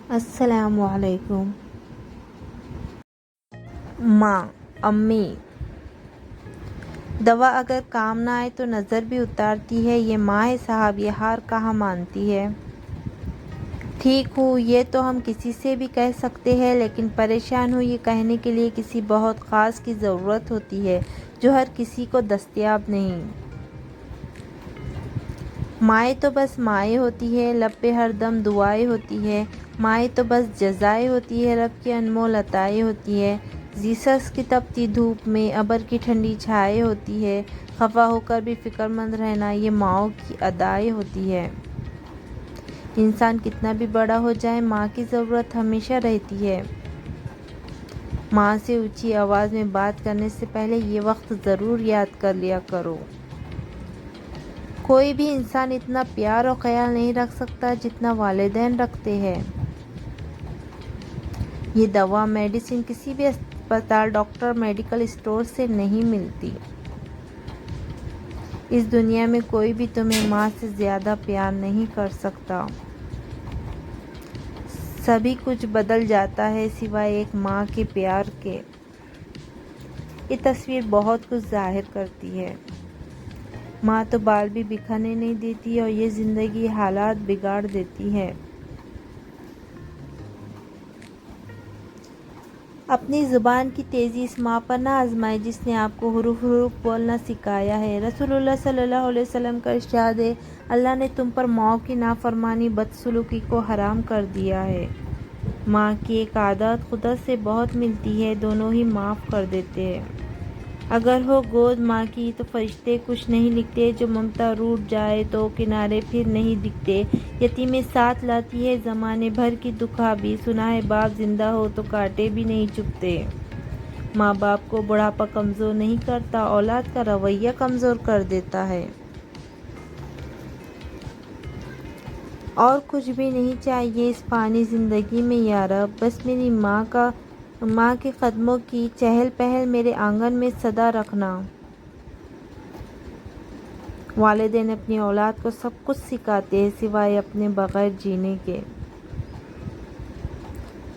السلام علیکم۔ ماں، امی۔ دوا اگر کام نہ آئے تو نظر بھی اتارتی ہے، یہ ماں ہے صاحب، یہ ہار کہاں مانتی ہے۔ ٹھیک ہوں یہ تو ہم کسی سے بھی کہہ سکتے ہیں، لیکن پریشان ہوں یہ کہنے کے لیے کسی بہت خاص کی ضرورت ہوتی ہے جو ہر کسی کو دستیاب نہیں۔ مائیں تو بس مائیں ہوتی ہے، لب پہ ہر دم دعائیں ہوتی ہے۔ مائیں تو بس جزائیں ہوتی ہے، رب کی انمول عطائیں ہوتی ہے۔ زیسس کی تپتی دھوپ میں ابر کی ٹھنڈی چھائیں ہوتی ہے۔ خفا ہو کر بھی فکر مند رہنا یہ ماؤں کی ادائیں ہوتی ہے۔ انسان کتنا بھی بڑا ہو جائے ماں کی ضرورت ہمیشہ رہتی ہے۔ ماں سے اونچی آواز میں بات کرنے سے پہلے یہ وقت ضرور یاد کر لیا کرو۔ کوئی بھی انسان اتنا پیار اور خیال نہیں رکھ سکتا جتنا والدین رکھتے ہیں۔ یہ دوا میڈیسن کسی بھی اسپتال، ڈاکٹر، میڈیکل اسٹور سے نہیں ملتی۔ اس دنیا میں کوئی بھی تمہیں ماں سے زیادہ پیار نہیں کر سکتا۔ سبھی کچھ بدل جاتا ہے سوائے ایک ماں کے پیار کے۔ یہ تصویر بہت کچھ ظاہر کرتی ہے۔ ماں تو بال بھی بکھرنے نہیں دیتی اور یہ زندگی حالات بگاڑ دیتی ہے۔ اپنی زبان کی تیزی اس ماں پر نہ آزمائیں جس نے آپ کو حروف بولنا سکھایا ہے۔ رسول اللہ صلی اللہ علیہ وسلم کا ارشاد ہے، اللہ نے تم پر ماؤں کی نافرمانی، بدسلوکی کو حرام کر دیا ہے۔ ماں کی ایک عادت خدا سے بہت ملتی ہے، دونوں ہی معاف کر دیتے ہیں۔ اگر ہو گود ماں کی تو فرشتے کچھ نہیں لکھتے، جو ممتا روٹھ جائے تو کنارے پھر نہیں دکھتے۔ یتیمیں ساتھ لاتی ہے زمانے بھر کی دکھا بھی، سنا ہے باپ زندہ ہو تو کانٹے بھی نہیں چبھتے۔ ماں باپ کو بڑھاپا کمزور نہیں کرتا، اولاد کا رویہ کمزور کر دیتا ہے۔ اور کچھ بھی نہیں چاہیے اس فانی زندگی میں یا رب، بس میری ماں کے قدموں کی چہل پہل میرے آنگن میں سدا رکھنا۔ والدین اپنی اولاد کو سب کچھ سکھاتے ہیں سوائے اپنے بغیر جینے کے۔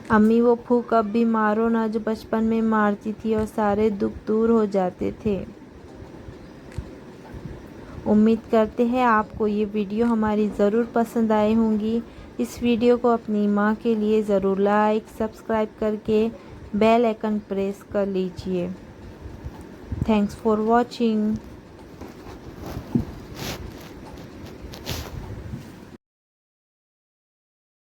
امی وہ پھونک اب بھی مارو نہ جو بچپن میں مارتی تھی اور سارے دکھ دور ہو جاتے تھے۔ امید کرتے ہیں آپ کو یہ ویڈیو ہماری ضرور پسند آئی ہوں گی۔ اس ویڈیو کو اپنی ماں کے لیے ضرور لائک، سبسکرائب کر کے بیل آئیکن پریس کر لیجئے۔ Thanks for watching.